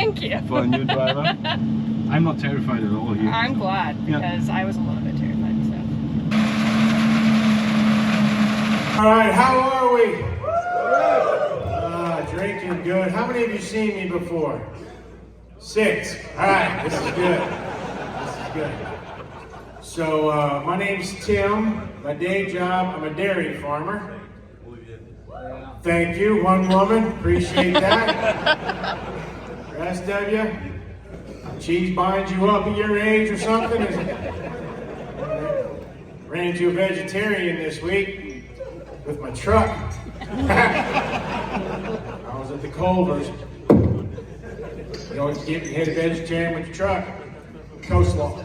Thank you. For a new driver. I'm not terrified at all here. I'm glad, because I was a little bit terrified, so. All right, how are we? Drinking good. How many of you seen me before? 6. All right, this is good. This is good. So my name's Tim. My day job, I'm a dairy farmer. Thank you, one woman, appreciate that. Rest of you, cheese binds you up at your age or something? Ran into a vegetarian this week with my truck. I was at the Culver's. You always hit a vegetarian with your truck. Coleslaw.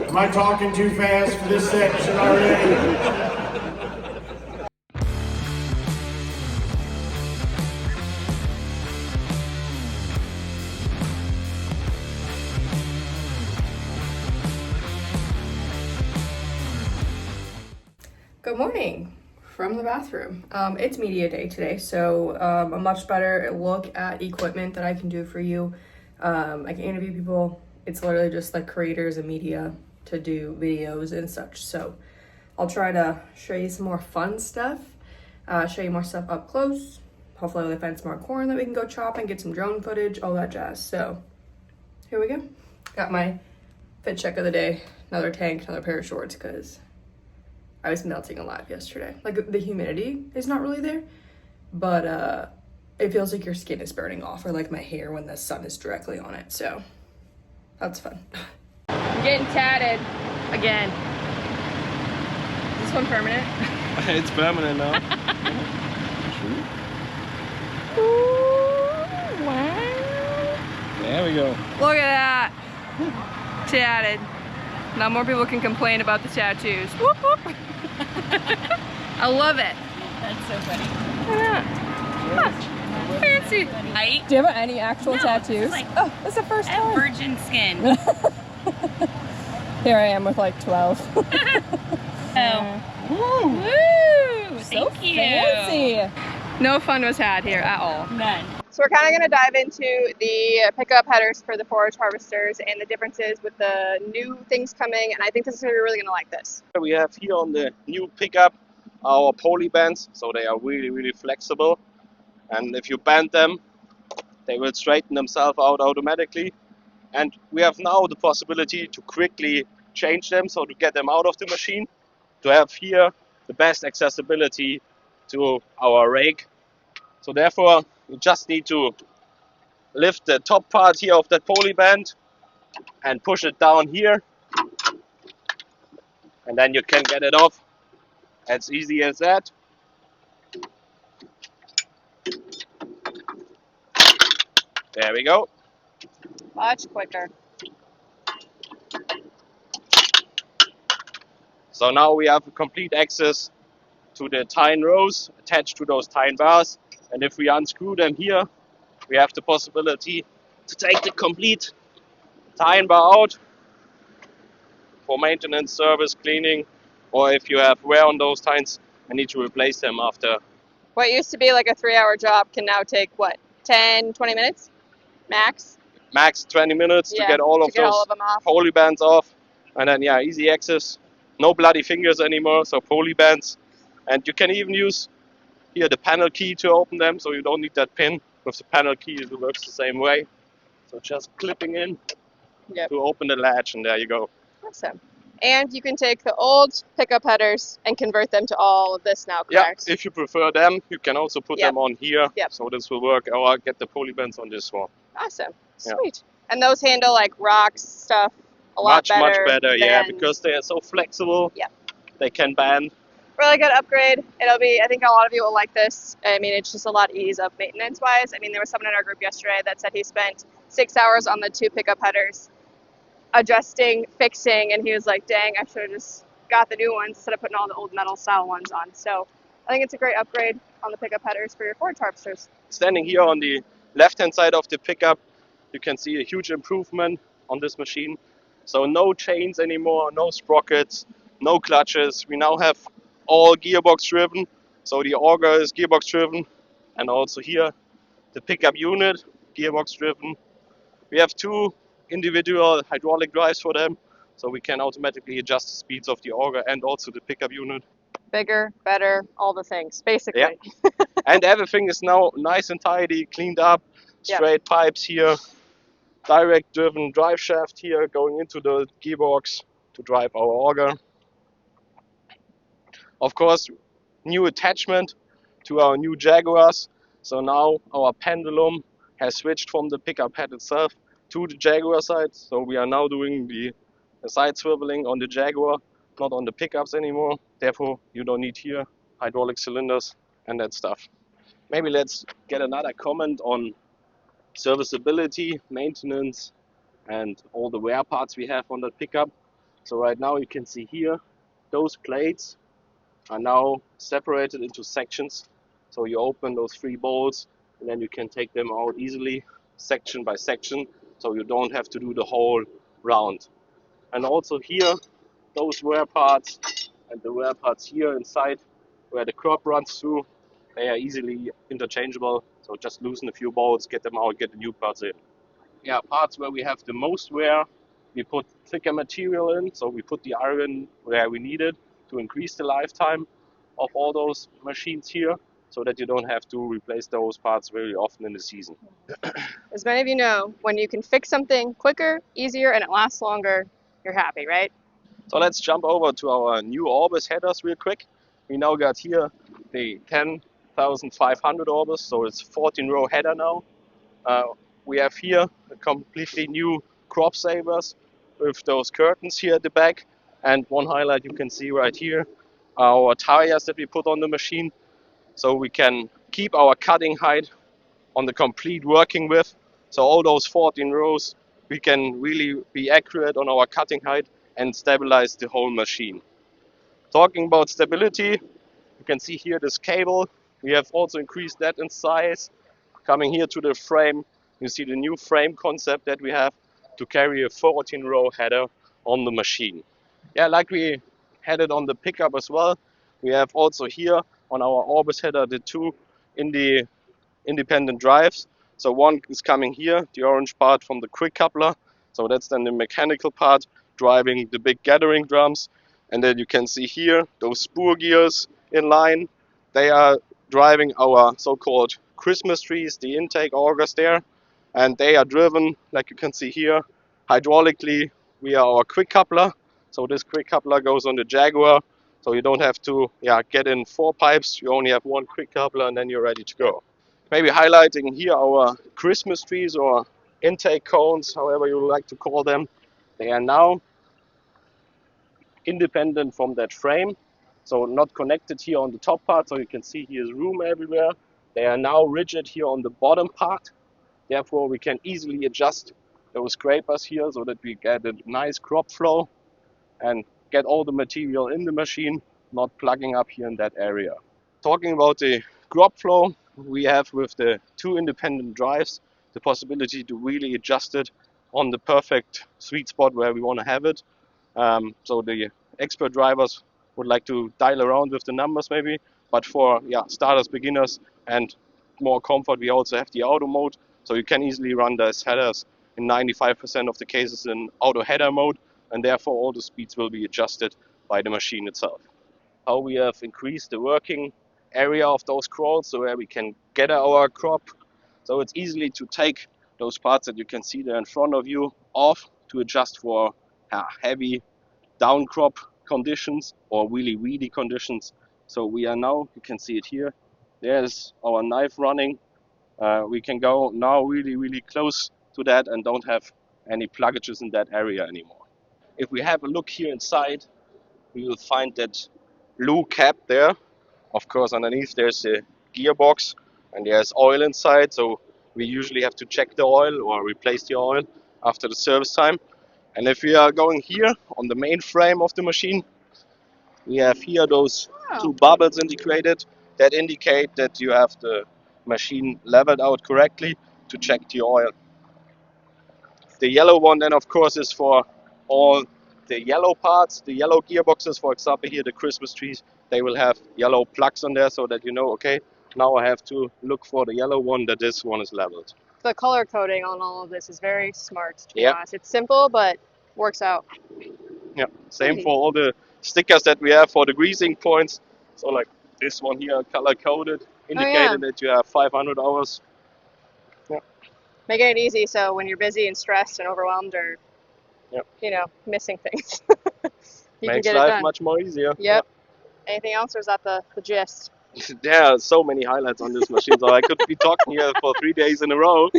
Am I talking too fast for this section already? Good morning from the bathroom. It's media day today, so a much better look at equipment that I can do for you. I can interview people. It's literally just like creators of media to do videos and such. So I'll try to show you some more fun stuff, show you more stuff up close. Hopefully I'll find some more corn that we can go chop and get some drone footage, all that jazz. So here we go. Got my fit check of the day. Another tank, another pair of shorts, because I was melting alive yesterday. Like, the humidity is not really there, but it feels like your skin is burning off, or like my hair when the sun is directly on it, so that's fun. I'm getting tatted again. Is this one permanent? It's permanent now. Ooh, wow. There we go. Look at that. Tatted. Now more people can complain about the tattoos. Whoop, whoop. I love it. That's so funny. Yeah. Huh. Fancy. Right? Do you have any actual tattoos? Like, oh, that's the first time. Virgin skin. Here I am with like 12. Woo! So Thank you. fancy. No fun was had here at all. None. So we're kind of going to dive into the pickup headers for the forage harvesters and the differences with the new things coming, and I think this is going to be really going to like this. We have here on the new pickup our poly bands, so they are really flexible, and if you bend them they will straighten themselves out automatically, and we have now the possibility to quickly change them, so to get them out of the machine, to have here the best accessibility to our rake. So therefore you just need to lift the top part here of that poly band and push it down here, and then you can get it off as easy as that. There we go. Much quicker. So now we have complete access to the tine rows attached to those tine bars, and if we unscrew them here, we have the possibility to take the complete tine bar out for maintenance, service, cleaning, or if you have wear on those tines and need to replace them after. What used to be like a 3-hour job can now take, what, 10, 20 minutes? Max? Max 20 minutes to get all of those them off. poly bands off, and then easy access, no bloody fingers anymore, so poly bands. And you can even use here the panel key to open them, so you don't need that pin. With the panel key it works the same way, so just clipping in to open the latch, and there you go. Awesome. And you can take the old pickup headers and convert them to all of this now, correct? Yeah, if you prefer them, you can also put them on here, so this will work, or get the poly bands on this one. Awesome. Sweet. And those handle like rocks stuff a lot much better. Yeah, because they are so flexible. Yeah. They can bend. Really good upgrade. It'll be, I think a lot of you will like this. I mean, it's just a lot ease of maintenance wise. I mean, there was someone in our group yesterday that said he spent 6 hours on the 2 pickup headers, adjusting, fixing, and he was like, dang, I should have just got the new ones instead of putting all the old metal style ones on. So I think it's a great upgrade on the pickup headers for your forage harvesters. Standing here on the left hand side of the pickup, you can see a huge improvement on this machine. So no chains anymore, no sprockets, no clutches. We now have all gearbox driven, so the auger is gearbox driven, and also here the pickup unit, gearbox driven. We have two individual hydraulic drives for them, so we can automatically adjust the speeds of the auger and also the pickup unit. Bigger, better, all the things, basically. Yeah. And everything is now nice and tidy, cleaned up, straight pipes here, direct driven drive shaft here going into the gearbox to drive our auger. Of course, new attachment to our new Jaguars. So now our pendulum has switched from the pickup head itself to the Jaguar side. So we are now doing the side swiveling on the Jaguar, not on the pickups anymore. Therefore, you don't need here hydraulic cylinders and that stuff. Maybe let's get another comment on serviceability, maintenance, and all the wear parts we have on that pickup. So right now you can see here, those plates are now separated into sections. So you open those 3 bolts and then you can take them out easily, section by section, so you don't have to do the whole round. And also here, those wear parts and the wear parts here inside where the crop runs through, they are easily interchangeable. So just loosen a few bolts, get them out, get the new parts in. Yeah, parts where we have the most wear, we put thicker material in. So we put the iron where we need it to increase the lifetime of all those machines here, so that you don't have to replace those parts very often in the season. As many of you know, when you can fix something quicker, easier, and it lasts longer, you're happy, right? So let's jump over to our new Orbis headers real quick. We now got here the 10,500 Orbis, so it's 14 row header now. We have here a completely new crop savers with those curtains here at the back. And one highlight you can see right here, our tires that we put on the machine, so we can keep our cutting height on the complete working width. So all those 14 rows, we can really be accurate on our cutting height and stabilize the whole machine. Talking about stability, you can see here this cable. We have also increased that in size. Coming here to the frame, you see the new frame concept that we have to carry a 14 row header on the machine. Yeah, like we had it on the pickup as well, we have also here on our Orbis header the 2 independent drives. So one is coming here, the orange part from the quick coupler. So that's then the mechanical part driving the big gathering drums. And then you can see here those spur gears in line. They are driving our so-called Christmas trees, the intake augers there. And they are driven, like you can see here, hydraulically via our quick coupler. So this quick coupler goes on the Jaguar. So you don't have to get in 4 pipes. You only have 1 quick coupler and then you're ready to go. Maybe highlighting here our Christmas trees or intake cones, however you like to call them. They are now independent from that frame, so not connected here on the top part, so you can see here's room everywhere. They are now rigid here on the bottom part, therefore we can easily adjust those scrapers here so that we get a nice crop flow and get all the material in the machine, not plugging up here in that area. Talking about the crop flow, we have with the 2 independent drives the possibility to really adjust it on the perfect sweet spot where we want to have it. So the expert drivers would like to dial around with the numbers maybe, but for starters, beginners, and more comfort, we also have the auto mode, so you can easily run those headers in 95% of the cases in auto header mode, and therefore all the speeds will be adjusted by the machine itself. How we have increased the working area of those crawls, so where we can gather our crop. So it's easily to take those parts that you can see there in front of you off to adjust for heavy down crop conditions or really weedy conditions. So we are now, you can see it here, there's our knife running. We can go now really close to that and don't have any pluggages in that area anymore. If we have a look here inside, we will find that blue cap there. Of course, underneath there's a gearbox and there's oil inside, so we usually have to check the oil or replace the oil after the service time. And if we are going here on the main frame of the machine, we have here those 2 bubbles integrated that indicate that you have the machine leveled out correctly to check the oil. The yellow one then of course is for all the yellow parts, the yellow gearboxes, for example here the Christmas trees, they will have yellow plugs on there so that you know, okay, Now I have to look for the yellow one that this one is leveled. The color coding on all of this is very smart, to be Yep. honest. It's simple, but works out. Yeah, same Pretty. for all the stickers that we have for the greasing points. So like this one here, color coded, indicating that you have 500 hours. Yeah. Making it easy so when you're busy and stressed and overwhelmed or, Yep. you know, missing things, you can Makes get it life done. much more easier. Yep. Anything else, or is that the gist? Yeah. There are so many highlights on this machine, so I could be talking here for 3 days in a row.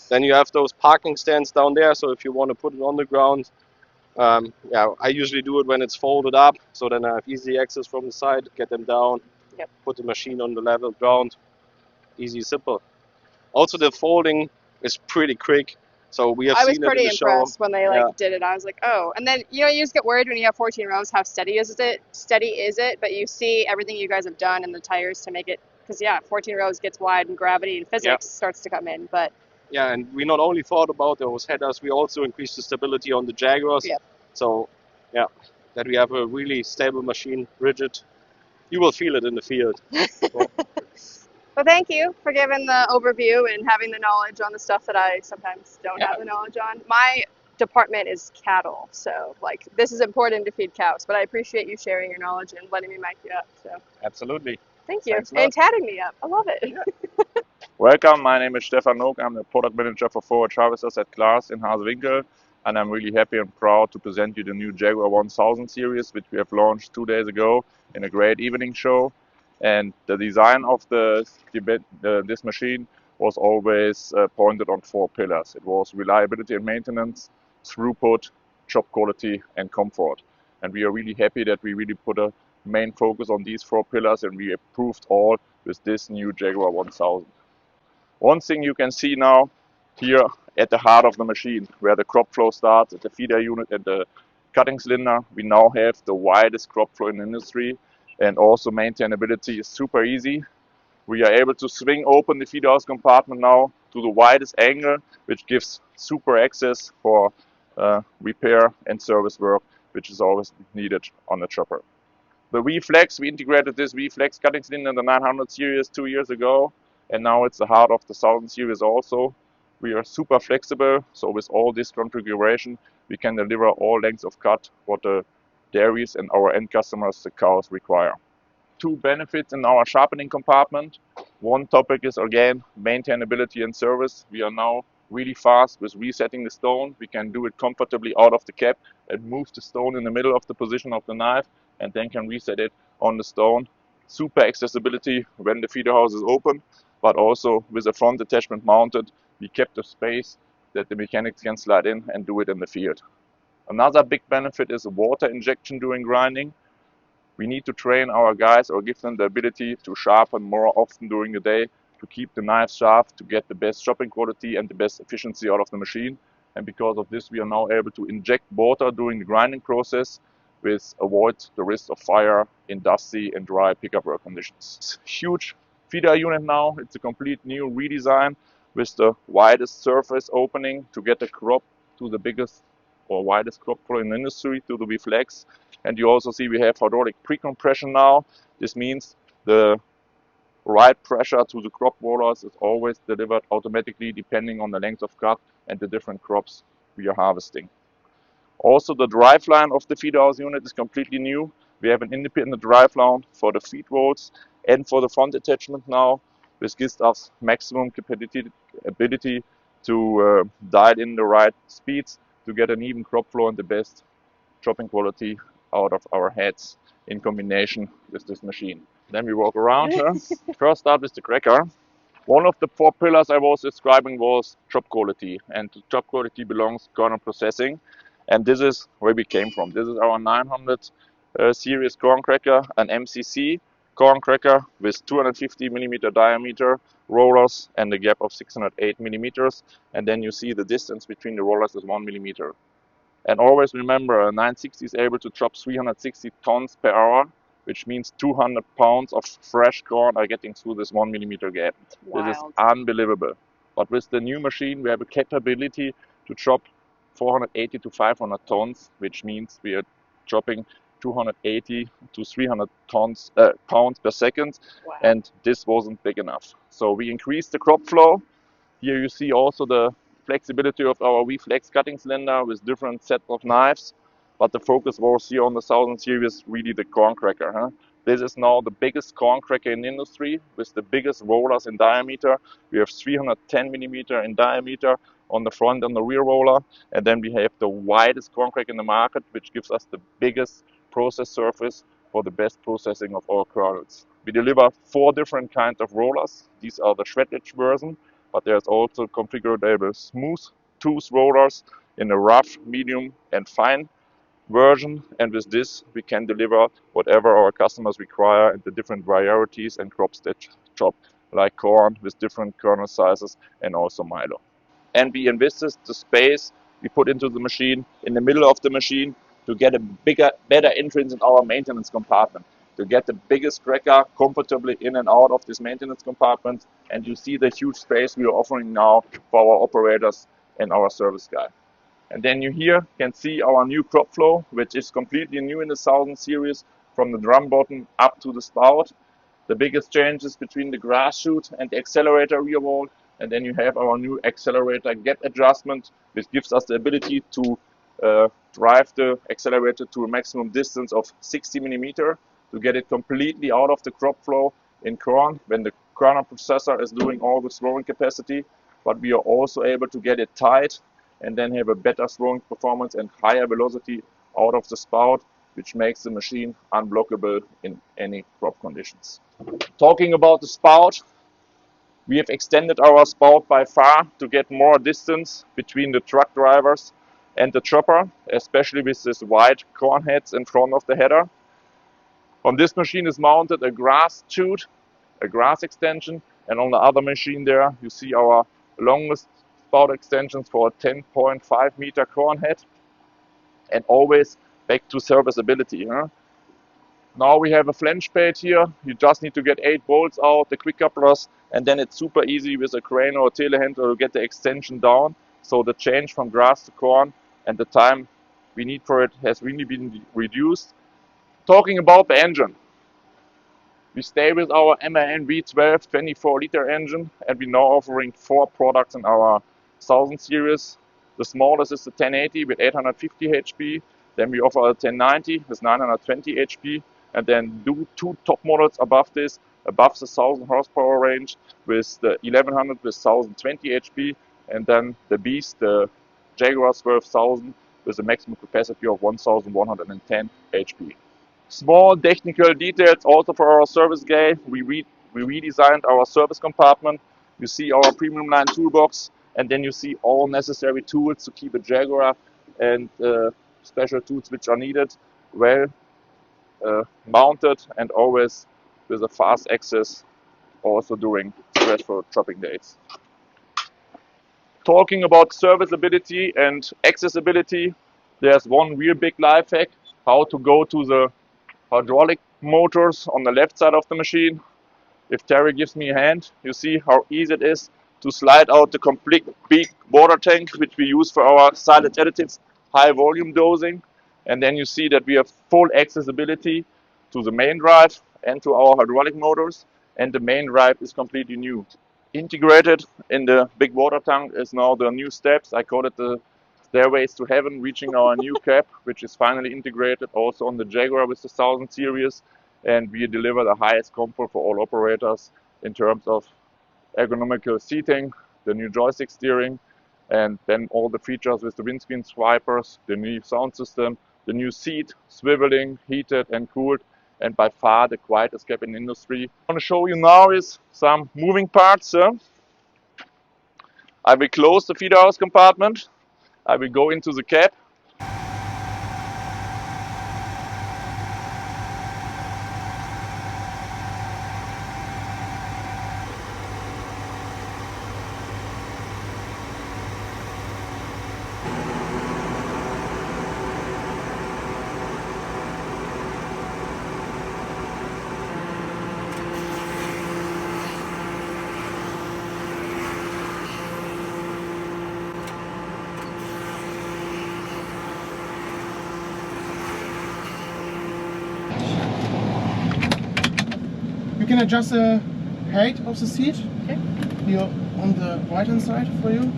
Then you have those parking stands down there, so if you want to put it on the ground, yeah, I usually do it when it's folded up, so then I have easy access from the side, get them down, Yep. put the machine on the level ground, easy, simple. Also, the folding is pretty quick, so we have I was seen it in pretty the show. impressed when they Yeah. did it. I was like, oh. And then you just get worried when you have 14 rows how steady is it? Steady is it? But you see everything you guys have done in the tires to make it, because 14 rows gets wide and gravity and physics starts to come in. But Yeah, and we not only thought about those headers, we also increased the stability on the Jaguars. Yep. So, yeah, that we have a really stable machine, rigid. You will feel it in the field. Well, thank you for giving the overview and having the knowledge on the stuff that I sometimes don't have the knowledge on. My department is cattle, so this is important to feed cows. But I appreciate you sharing your knowledge and letting me mic you up. So Absolutely. thank you, Thanks a lot. and tatting me up. I love it. Yeah. Welcome, my name is Stefan Nook. I'm the product manager for forage harvesters at CLAAS in Hasewinkel, and I'm really happy and proud to present you the new Jaguar 1000 series, which we have launched 2 days ago in a great evening show. And the design of this machine was always pointed on 4 pillars. It was reliability and maintenance, throughput, job quality, and comfort. And we are really happy that we really put a main focus on these 4 pillars, and we improved all with this new Jaguar 1000. One thing you can see now here at the heart of the machine, where the crop flow starts at the feeder unit and the cutting cylinder, we now have the widest crop flow in the industry, and also maintainability is super easy. We are able to swing open the feeder house compartment now to the widest angle, which gives super access for repair and service work, which is always needed on the chopper. The V-Flex, we integrated this V-Flex cutting cylinder in the 900 series 2 years ago, and now it's the heart of the 1000 series also. We are super flexible, so with all this configuration, we can deliver all lengths of cut what the dairies and our end customers, the cows, require. 2 benefits in our sharpening compartment. One topic is again maintainability and service. We are now really fast with resetting the stone. We can do it comfortably out of the cap and move the stone in the middle of the position of the knife, and then can reset it on the stone. Super accessibility when the feeder house is open, but also with a front attachment mounted, we kept the space that the mechanics can slide in and do it in the field. Another big benefit is water injection during grinding. We need to train our guys or give them the ability to sharpen more often during the day to keep the knife sharp, to get the best chopping quality and the best efficiency out of the machine. And because of this, we are now able to inject water during the grinding process, with avoid the risk of fire in dusty and dry pickup work conditions. It's a huge feeder unit now. It's a complete new redesign with the widest surface opening to get the crop to the biggest or widest crop flow in the industry to the V-Flex. And you also see we have hydraulic pre-compression now. This means the right pressure to the crop rollers is always delivered automatically depending on the length of cut and the different crops we are harvesting. Also, the driveline of the feeder house unit is completely new. We have an independent driveline for the feed rolls and for the front attachment now, which gives us maximum ability to dial in the right speeds to get an even crop flow and the best chopping quality out of our heads in combination with this machine. Then we walk around. First start with the cracker. One of the 4 pillars I was describing was chop quality, and to chop quality belongs kernel processing, and this is where we came from. This is our 900 series corn cracker, an MCC corn cracker with 250 millimeter diameter rollers and a gap of 608 millimeters, and then you see the distance between the rollers is 1 millimeter. And always remember, a 960 is able to chop 360 tons per hour, which means 200 pounds of fresh corn are getting through this 1 millimeter gap. Wild. This is unbelievable. But with the new machine, we have a capability to chop 480 to 500 tons, which means we are chopping 280 to 300 pounds per second, Wow. and this wasn't big enough. So we increased the crop flow. Here you see also the flexibility of our V-Flex cutting cylinder with different sets of knives, but the focus was here on the 1000 series, really the corn cracker. Huh? This is now the biggest corn cracker in the industry with the biggest rollers in diameter. We have 310 millimeter in diameter on the front and the rear roller, and then we have the widest corn cracker in the market, which gives us the biggest process surface for the best processing of our kernels. We deliver 4 different kinds of rollers. These are the shred-edge version, but there's also configurable smooth tooth rollers in a rough, medium and fine version, and with this we can deliver whatever our customers require and the different varieties and crops that chop, like corn with different kernel sizes and also milo. And we invested the space we put into the machine in the middle of the machine to get a better entrance in our maintenance compartment, to get the biggest cracker comfortably in and out of this maintenance compartment. And you see the huge space we are offering now for our operators and our service guy. And then you here can see our new crop flow, which is completely new in the 1000 series, from the drum bottom up to the spout. The biggest change is between the grass chute and the accelerator rear wall. And then you have our new accelerator gap adjustment, which gives us the ability to drive the accelerator to a maximum distance of 60 millimeter to get it completely out of the crop flow in corn when the kernel processor is doing all the throwing capacity. But we are also able to get it tight and then have a better throwing performance and higher velocity out of the spout, which makes the machine unblockable in any crop conditions. Talking about the spout, we have extended our spout by far to get more distance between the truck drivers and the chopper, especially with this wide corn heads in front of the header. On this machine is mounted a grass chute, a grass extension, and on the other machine there you see our longest spout extensions for a 10.5 meter corn head, and always back to serviceability. Huh? Now we have a flange plate here. You just need to get 8 bolts out, the quick couplers, and then it's super easy with a crane or a telehandler to get the extension down. So the change from grass to corn and the time we need for it has really been reduced. Talking about the engine, we stay with our MAN V12 24-liter engine, and we're now offering 4 products in our 1000 series. The smallest is the 1080 with 850 HP. Then we offer a 1090 with 920 HP. And then two top models above this, above the 1000 horsepower range, with the 1100 with 1020 HP. And then the Beast, the Jaguar 12000, with a maximum capacity of 1110 HP. Small technical details also for our service guy. We redesigned our service compartment. You see our premium line toolbox, and then you see all necessary tools to keep a Jaguar and special tools which are needed well mounted and always with a fast access also during stressful chopping days. Talking about serviceability and accessibility, there's one real big life hack: how to go to the hydraulic motors on the left side of the machine. If Terry gives me a hand, you see how easy it is to slide out the complete big water tank, which we use for our silage additives high volume dosing. And then you see that we have full accessibility to the main drive and to our hydraulic motors, and the main drive is completely new. Integrated in the big water tank is now the new steps. I call it the stairways to heaven, reaching our new cap, which is finally integrated also on the Jaguar with the 1000 series. And we deliver the highest comfort for all operators in terms of ergonomical seating, the new joystick steering, and then all the features with the windscreen wipers, the new sound system, the new seat, swiveling, heated and cooled, and by far the quietest cab in the industry. What I want to show you now is some moving parts. I will close the feeder house compartment. I will go into the cab. can adjust the height of the seat. Okay. Here on the right hand side for you.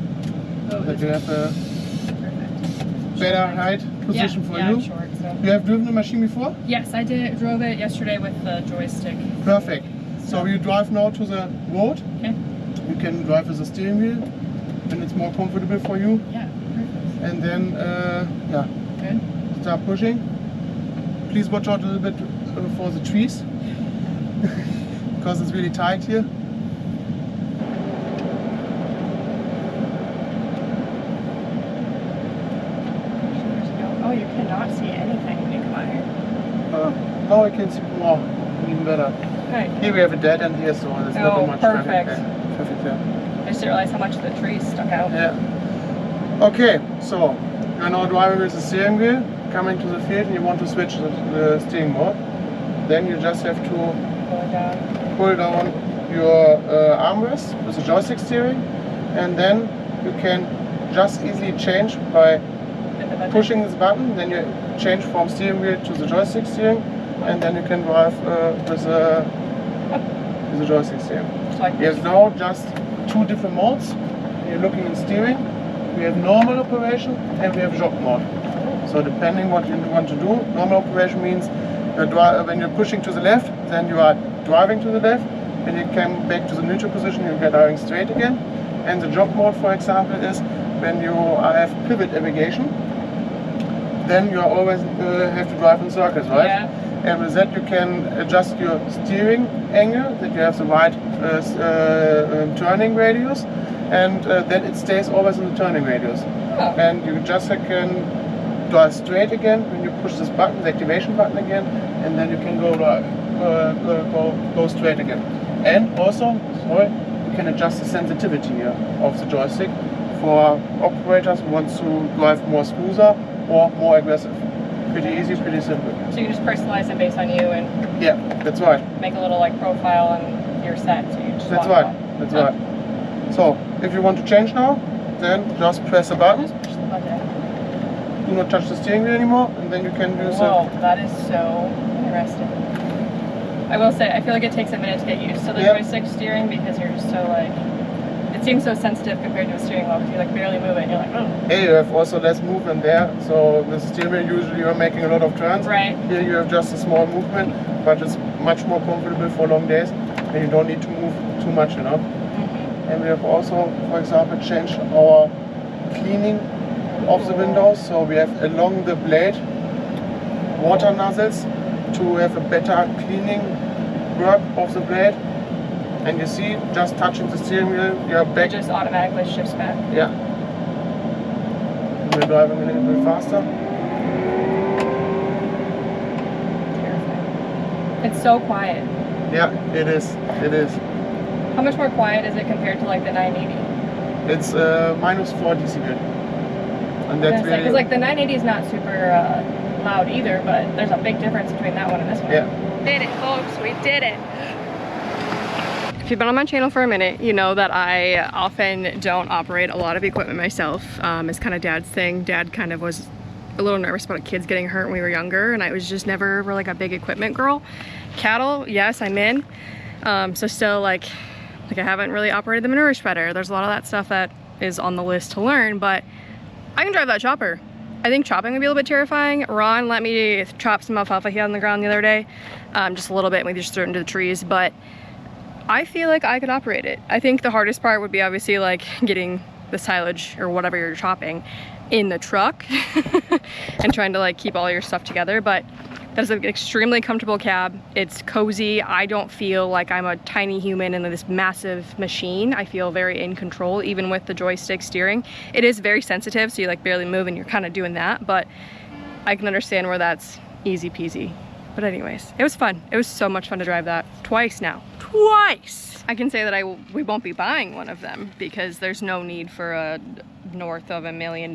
Oh, That you have a perfect. better height position for yeah, you. I'm short, so. You have driven the machine before? Yes, I drove it yesterday with the joystick. Perfect. So you drive now to the road. Okay. You can drive with the steering wheel, and it's more comfortable for you. Yeah, perfect. And then, yeah, Good. start pushing. Please watch out a little bit for the trees, because it's really tight here. Oh, you cannot see anything when you come out here. Now I can see more, even better. Okay. Here we have a dead end here, so there's not Oh, much perfect. traffic there. Perfect there. I just didn't realize how much the trees stuck out. Yeah. Okay, so you're now driving with the steering wheel, coming to the field, and you want to switch the steering mode. Then you just have to pull down your armrest with the joystick steering, and then you can just easily change by pushing this button. Then you change from steering wheel to the joystick steering, and then you can drive with the joystick steering. We have now just two different modes. You're looking in steering. We have normal operation and we have jog mode. So depending what you want to do, normal operation means when you're pushing to the left, then you are driving to the left. When you come back to the neutral position, you get driving straight again. And the jog mode, for example, is when you have pivot navigation, then you always have to drive in circles, right? Yeah. And with that you can adjust your steering angle, that you have the right turning radius, and then it stays always in the turning radius. Oh. And you just can drive straight again when you push this button, the activation button again, and then you can go straight again. And also, you can adjust the sensitivity here of the joystick for operators who want to drive more smoother or more aggressive. Pretty easy, pretty simple. So you can just personalize it based on you and Yeah, that's right. make a little like profile and you're set. So you just That's walk right. on. That's right. So if you want to change now, then just press a button. Just push the button. Do not touch the steering wheel anymore, and then you can do Whoa, that is so interesting. I will say, I feel like it takes a minute to get used to the joystick steering because you're just so like, it seems so sensitive compared to a steering wheel because you like barely move it and you're like, oh. Hey, you have also less movement there. So with the steering wheel, usually you're making a lot of turns. Right. Here you have just a small movement, but it's much more comfortable for long days, and you don't need to move too much, you know. Mm-hmm. And we have also, for example, changed our cleaning of the windows. So we have along the blade water nozzles to have a better cleaning work of the blade. And you see, just touching the steering wheel, you're back. It just automatically shifts back. Yeah. We're driving a little bit faster. Terrifying. It's so quiet. Yeah, it is. It is. How much more quiet is it compared to like the 980? It's -4 decibel. And that's really... Because like the 980 is not super loud either, but there's a big difference between that one and this one. Yeah. Did it, folks. We did it. If you've been on my channel for a minute, you know that I often don't operate a lot of equipment myself. It's kind of Dad's thing. Dad kind of was a little nervous about kids getting hurt when we were younger, and I was just never really like a big equipment girl. Cattle, yes, I'm in. So still like I haven't really operated the manure spreader. There's a lot of that stuff that is on the list to learn, but I can drive that chopper. I think chopping would be a little bit terrifying. Ron let me chop some alfalfa he had on the ground the other day, just a little bit, and we just threw it into the trees, but I feel like I could operate it. I think the hardest part would be obviously like getting the silage or whatever you're chopping in the truck and trying to like keep all your stuff together, but that's an extremely comfortable cab. It's cozy. I don't feel like I'm a tiny human in this massive machine. I feel very in control, even with the joystick steering. It is very sensitive, so you like barely move and you're kind of doing that, but I can understand where that's easy peasy. But anyways, it was fun. It was so much fun to drive that twice now. Twice! I can say that we won't be buying one of them because there's no need for a north of $1 million,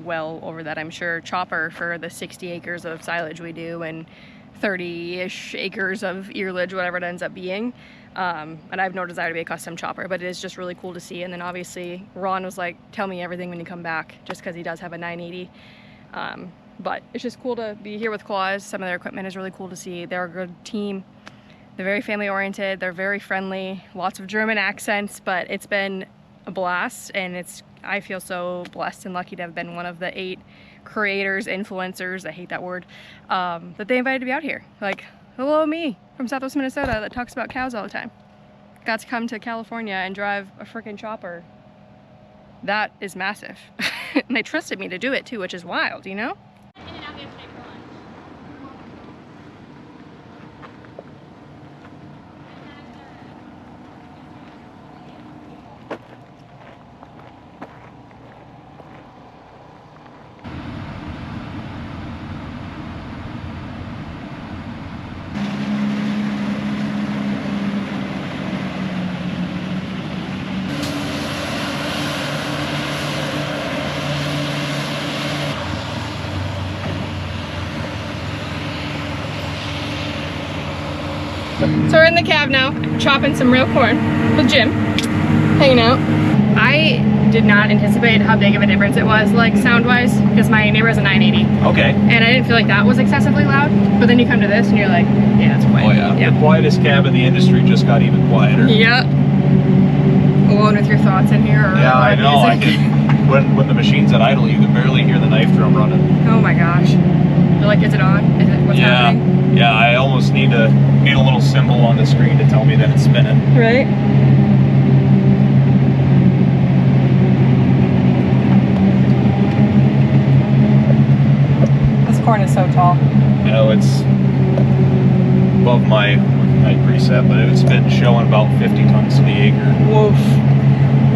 well over that I'm sure, chopper for the 60 acres of silage we do and 30-ish acres of earlage, whatever it ends up being. And I have no desire to be a custom chopper, but it is just really cool to see. And then obviously Ron was like, tell me everything when you come back, just because he does have a 980. But it's just cool to be here with CLAAS. Some of their equipment is really cool to see. They're a good team. They're very family oriented, they're very friendly, lots of German accents, but it's been a blast, and I feel so blessed and lucky to have been one of the 8 creators, influencers, I hate that word, that they invited to be out here. Like, hello me from Southwest Minnesota that talks about cows all the time. Got to come to California and drive a freaking chopper. That is massive. And they trusted me to do it too, which is wild, you know? So we're in the cab now, chopping some real corn with Jim, hanging out. I did not anticipate how big of a difference it was, like sound-wise, because my neighbor has a 980. Okay. And I didn't feel like that was excessively loud, but then you come to this and you're like, yeah, it's quiet. Oh yeah. The quietest cab in the industry just got even quieter. Yep. Alone with your thoughts in here. Or Yeah, I know. I can, when the machine's at idle, you can barely hear the knife drum running. Oh my gosh. You're like, is it on? Is it, what's happening? Yeah, I almost need a little symbol on the screen to tell me that it's spinning. Right? This corn is so tall. You know, it's above my preset, but it's been showing about 50 tons to the acre. Woof.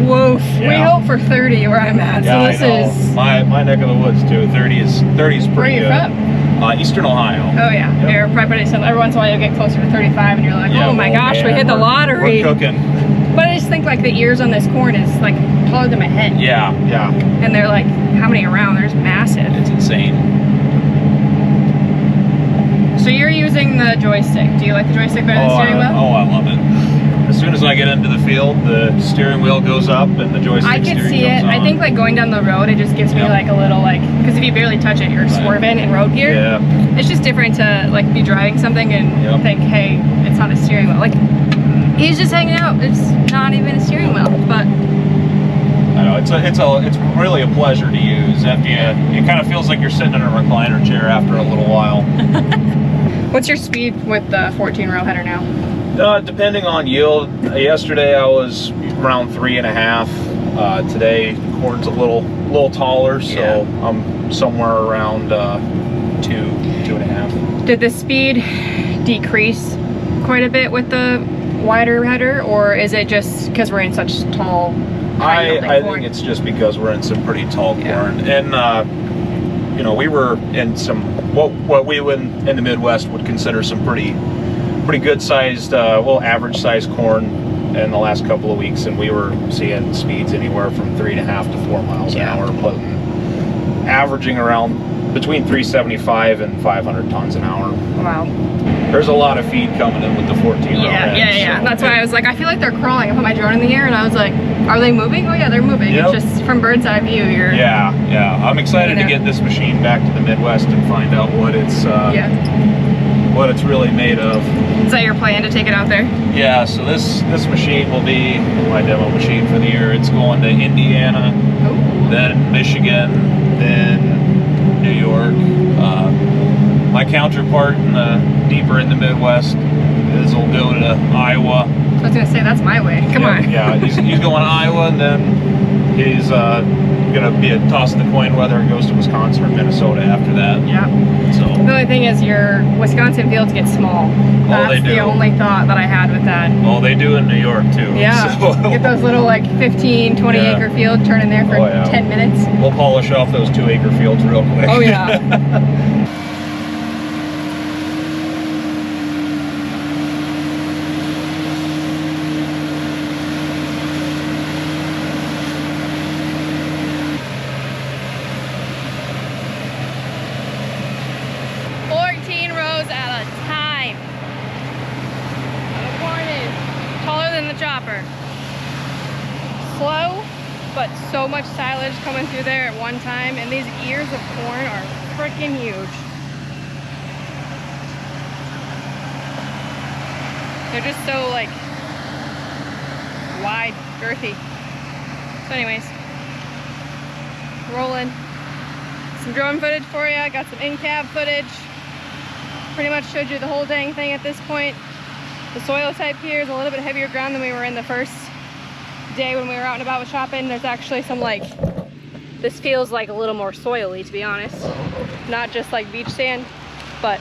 Woof. Yeah. We hope for 30 where I'm at. Yeah, So this is my neck of the woods too. 30 is pretty where are you good. from? Eastern Ohio. Oh yeah. Yep. You're probably every once in a while you'll get closer to 35 and you're like, Yeah, oh my well, gosh, we man, hit the lottery. We're cooking. But I just think like the ears on this corn is like taller than my head. Yeah, yeah. And they're like, how many around? They're just massive. It's insane. So you're using the joystick. Do you like the joystick better than the steering wheel? Oh, I love it. As soon as I get into the field, the steering wheel goes up and the joystick I can steering see it. comes I on. think like going down the road, it just gives me Yep. like a little like, because if you barely touch it, you're swerving in road gear. Yeah. It's just different to like be driving something and Yep. think, hey, it's not a steering wheel. Like he's just hanging out. It's not even a steering wheel. But I know it's really a pleasure to use. After it kind of feels like you're sitting in a recliner chair after a little while. what's your speed with the 14-row header now? Depending on yield. Yesterday I was around 3.5. Today corn's a little taller, so Yeah. I'm somewhere around 2.5. Did the speed decrease quite a bit with the wider header, or is it just because we're in such tall? I think it's just because we're in some pretty tall corn, and you know, we were in some what we would in the Midwest would consider some pretty good sized, average sized corn in the last couple of weeks, and we were seeing speeds anywhere from 3.5 to 4 miles an hour, averaging around between 375 and 500 tons an hour. Wow. There's a lot of feed coming in with the 14-row Yeah. That's why I was like, I feel like they're crawling. I put my drone in the air and I was like, are they moving? Oh yeah, they're moving. Yep. It's just from bird's eye view. You're Yeah. I'm excited to get this machine back to the Midwest and find out what it's really made of. Is that your plan to take it out there? Yeah, so this machine will be my demo machine for the year. It's going to Indiana, then Michigan, then New York. My counterpart deeper in the Midwest will go to Iowa. I was gonna say that's my way. Come on. Yeah, he's going to Iowa, and then he's gonna be a toss of the coin whether it goes to Wisconsin or Minnesota after that. Yeah. So The only thing is your Wisconsin fields get small. That's they do. the only thought that I had with that. well, they do in New York too. Yeah. So Get those little like 15, 20 Yeah. acre field, turn in there for 10 minutes. we'll polish off those 2-acre fields real quick. Oh yeah. Slow, but so much silage coming through there at one time, and these ears of corn are freaking huge. They're just so like wide, girthy. So anyways, rolling. Some drone footage for you. Got some in-cab footage. Pretty much showed you the whole dang thing at this point. The soil type here is a little bit heavier ground than we were in the first day when we were out and about with shopping. There's actually some like, this feels like a little more soily, to be honest. Not just like beach sand, but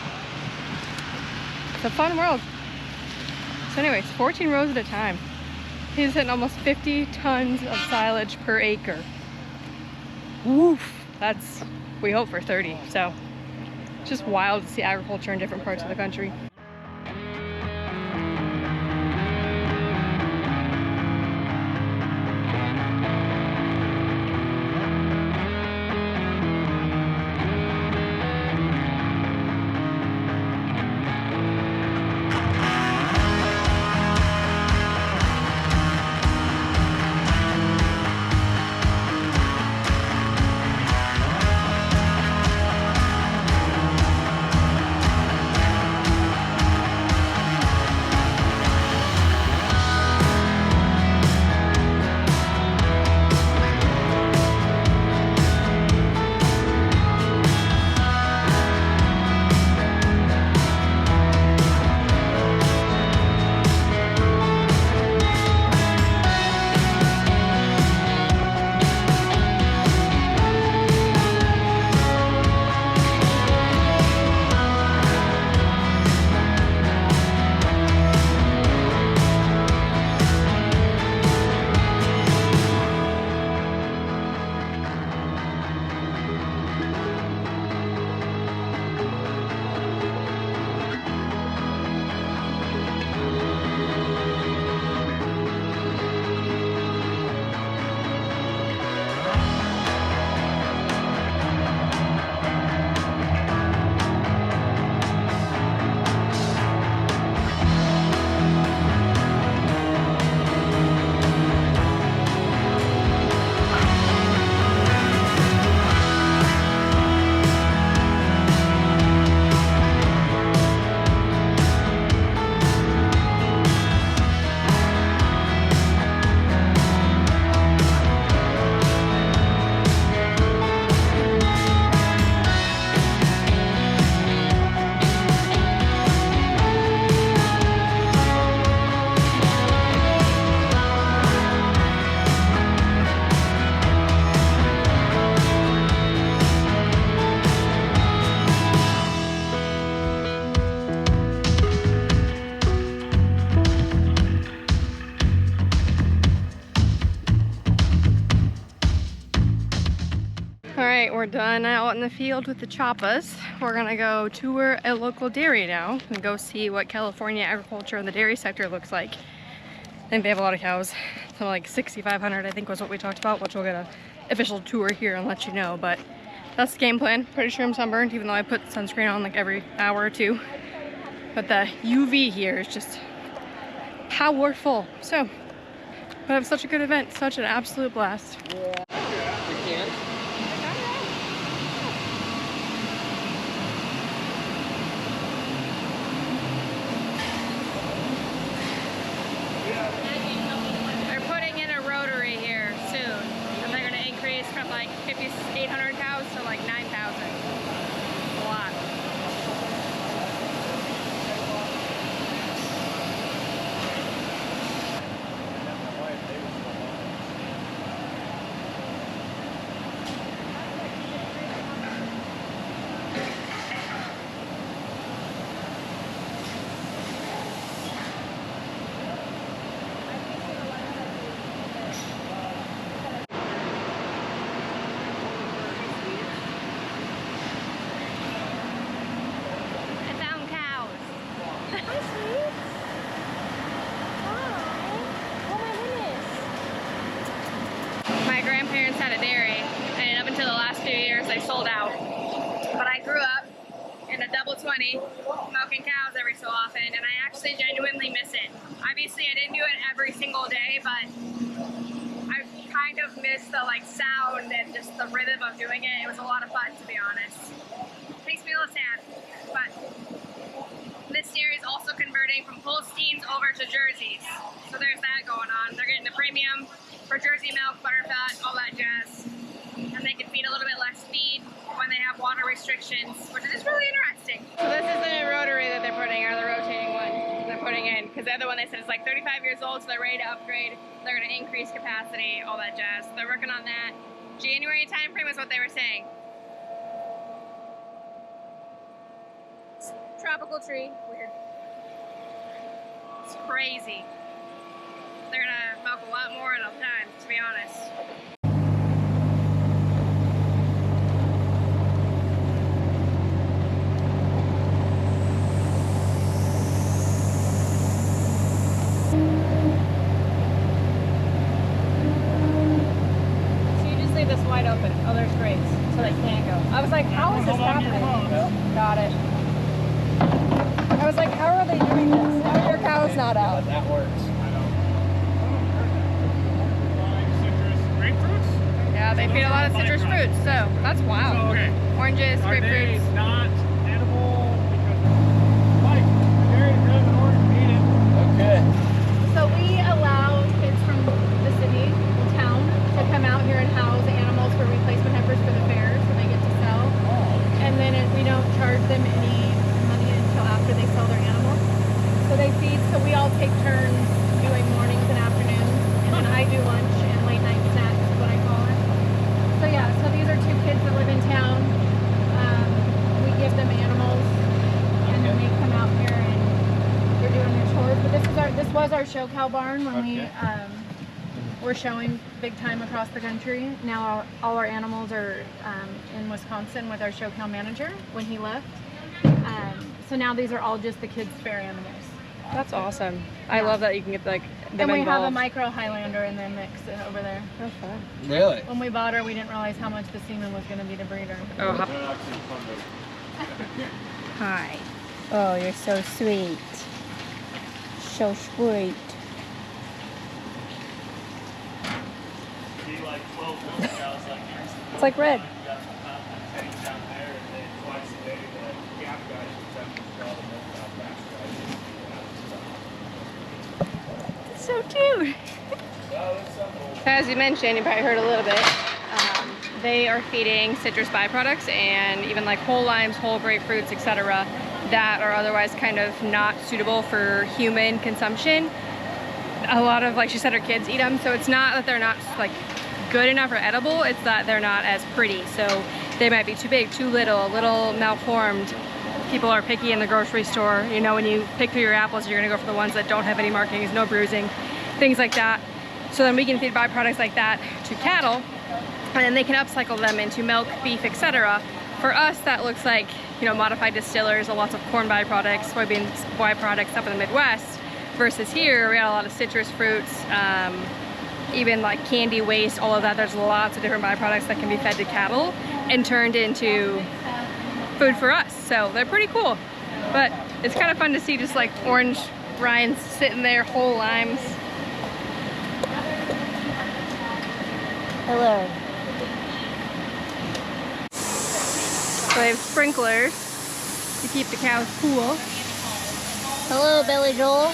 it's a fun world. So anyways, 14 rows at a time. He's hitting almost 50 tons of silage per acre. Woof, that's, we hope for 30. So it's just wild to see agriculture in different parts of the country. Alright, we're done out in the field with the choppas. We're gonna go tour a local dairy now and go see what California agriculture in the dairy sector looks like. I think they have a lot of cows. So like 6,500 I think was what we talked about, which we'll get an official tour here and let you know. But that's the game plan. Pretty sure I'm sunburned, even though I put sunscreen on like every hour or two. But the UV here is just powerful. So, we have such a good event, such an absolute blast. From like 5,800 cows to like 9,000. A lot. Had a dairy, and up until the last few years they sold out. But I grew up in a double 20 milking cows every so often, and I actually genuinely miss it. Obviously I didn't do it every single day, but I kind of miss the like sound and just the rhythm of doing it. It was a lot of fun, to be honest. Makes me a little sad, but this dairy is also converting from Holsteins over to Jerseys. So there's that going on. They're getting the premium for Jersey milk, butterfat, all that jazz. And they can feed a little bit less feed when they have water restrictions, which is really interesting. So this is the new rotary that they're putting, or the rotating one they're putting in, because the other one they said is like 35 years old, so they're ready to upgrade. They're going to increase capacity, all that jazz. So they're working on that. January time frame is what they were saying. Tropical tree, weird. It's crazy. They're gonna milk a lot more at a time, to be honest. So you just leave this wide open. Oh, there's grates, so they can't go. I was like, how is this happening? Got it. I was like, how are they doing this? How are your cows not out? That works. Citrus grapefruits? Yeah, they feed a lot of citrus fruits, so that's wild. Okay. Oranges, Are they grapefruits. not edible because like very red and orange eat it? Okay. So we allow kids from the city, the town, to come out here and house animals for replacement heifers for the fair, so they get to sell. And then we don't charge them any money until after they sell their animals. So they feed, so we all take turns doing mornings and afternoons, and then I do lunch and late night snacks is what I call it. So yeah, so these are two kids that live in town. We give them animals, and then they come out here and they're doing their chores. But this was our show cow barn when we were showing big time across the country. Now all our animals are in Wisconsin with our show cow manager when he left. So now these are all just the kids' fair animals. That's awesome. I love that you can get like them And we involved. have a micro Highlander in the mix over there. Oh, fun. Really? When we bought her, we didn't realize how much the semen was going to be to breed her. Oh, Hi. Oh, you're so sweet. So sweet. it's like red. So cute. As you mentioned, you probably heard a little bit, they are feeding citrus byproducts and even like whole limes, whole grapefruits, etc. that are otherwise kind of not suitable for human consumption. A lot of, like she said, her kids eat them, so it's not that they're not like good enough or edible, it's that they're not as pretty. So they might be too big, too little, a little malformed. People are picky in the grocery store. You know, when you pick through your apples, you're gonna go for the ones that don't have any markings, no bruising, things like that. So then we can feed byproducts like that to cattle, and then they can upcycle them into milk, beef, etc. For us, that looks like, you know, modified distillers, lots of corn byproducts, soybeans byproducts up in the Midwest, versus here, we got a lot of citrus fruits, even like candy waste, all of that. There's lots of different byproducts that can be fed to cattle and turned into food for us. So they're pretty cool. But it's kind of fun to see just like orange rinds sitting there, whole limes. Hello. So they have sprinklers to keep the cows cool. Hello, Billy Joel.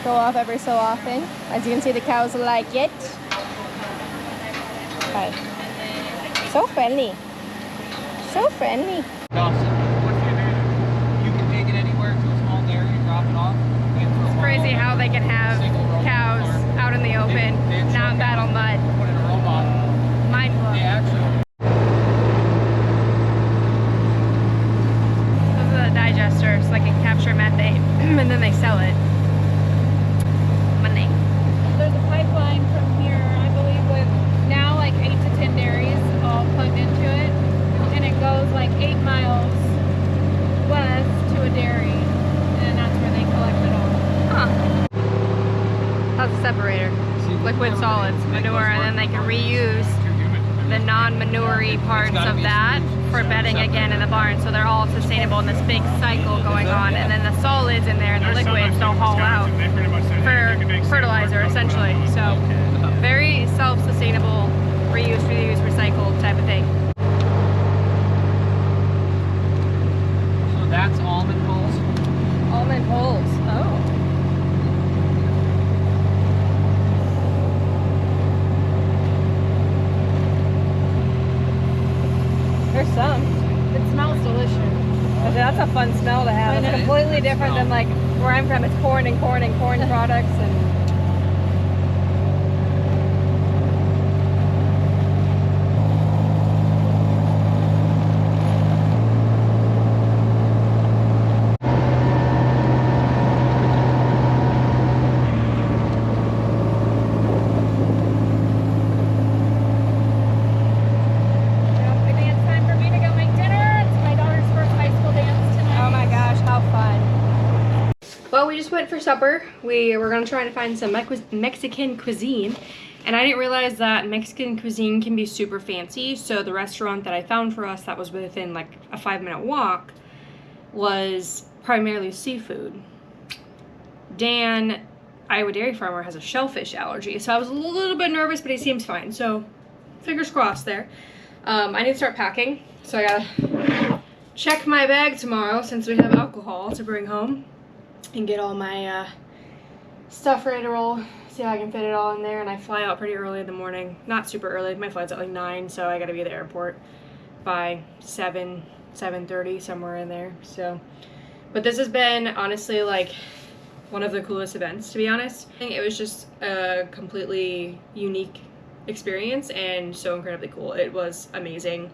Go off every so often. As you can see, the cows like it. Hi. So friendly. So friendly. You can take it anywhere to a small dairy and drop it off. It's crazy how they can have cows out in the open, not battle mud. Put in a robot. Mind blowing. They actually. Those are the digesters, so they can capture methane and then they sell it. Money. There's a pipeline from here, I believe, with now like 8 to 10 dairies all plugged into it, and it goes like 8 miles west to a dairy, and that's where they collect it all. Huh. That's a separator. Liquid solids, manure, and then they can reuse the non-manure parts of that for bedding again in the barn, so they're all sustainable in this big cycle going on, and then the solids in there and the liquids they'll haul out for fertilizer essentially. So very self-sustainable, reuse, reuse, recycle type of thing. So that's almond fun smell to have. It's completely different than like where I'm from. It's corn and corn and corn products and. Well, we just went for supper. We were gonna try to find some Mexican cuisine, and I didn't realize that Mexican cuisine can be super fancy. So the restaurant that I found for us that was within like a 5-minute walk was primarily seafood. Dan, Iowa dairy farmer, has a shellfish allergy, so I was a little bit nervous, but he seems fine. So fingers crossed there. I need to start packing, so I gotta check my bag tomorrow since we have alcohol to bring home. And get all my stuff ready to roll, see how I can fit it all in there. And I fly out pretty early in the morning. Not super early, my flight's at like 9, so I gotta be at the airport by 7:30, somewhere in there. So, but this has been honestly like one of the coolest events, to be honest. I think it was just a completely unique experience and so incredibly cool. It was amazing.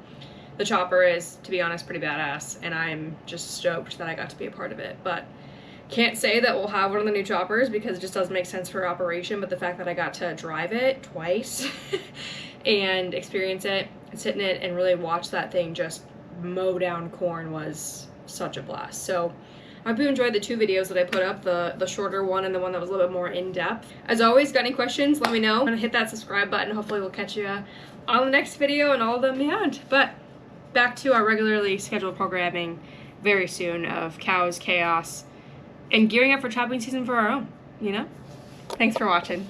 The chopper is, to be honest, pretty badass, and I'm just stoked that I got to be a part of it. But can't say that we'll have one of the new choppers because it just doesn't make sense for operation, but the fact that I got to drive it twice and experience it, sit in it, and really watch that thing just mow down corn was such a blast. So I hope you enjoyed the 2 videos that I put up, the shorter one and the one that was a little bit more in-depth. As always, got any questions, let me know. I'm gonna hit that subscribe button. Hopefully we'll catch you on the next video and all of them beyond. But back to our regularly scheduled programming very soon of cows, chaos, and gearing up for chopping season for our own, you know? Thanks for watching.